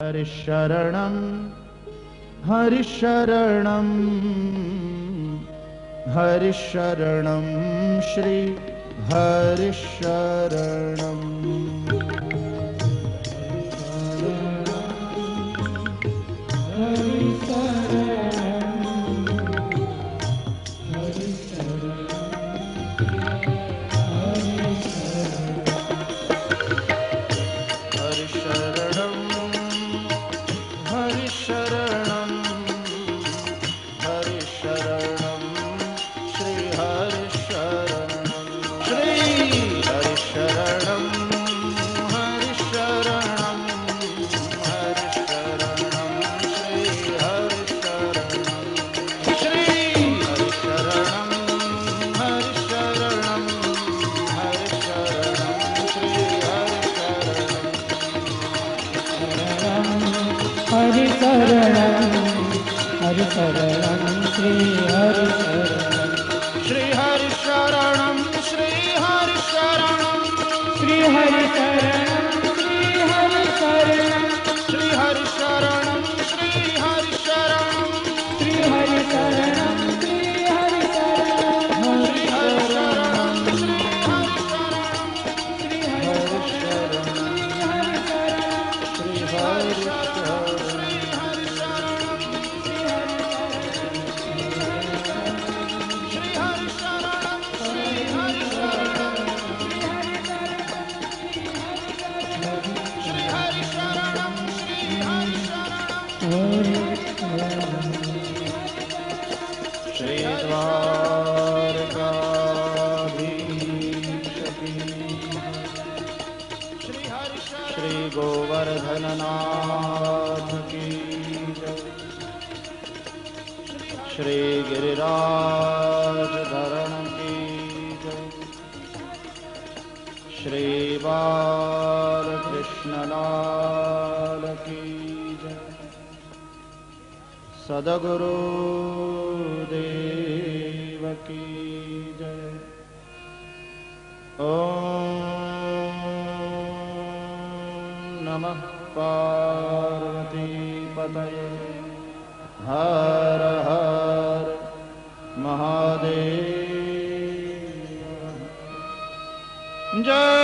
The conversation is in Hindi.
हरिशरणं हरिशरणं हरिशरणं श्री हरिशरणं हरिशरणं श्री हरिशरणं श्री हरिशरणं श्री हरिशरणं श्री हरिशरणं श्री हरिशरणं श्री हरिशरणं श्री हरिशरणं श्री हरिशरणं श्री हरिशरणं श्री हरिशरणं श्री श्री गोवर्धननाथ की जय। श्री गिरिराज धरण की जय। श्री बालकृष्णलाल की जय। सद्गुरु देव की जय। ओम नमः पार्वती पतये हर हर महादेव। जय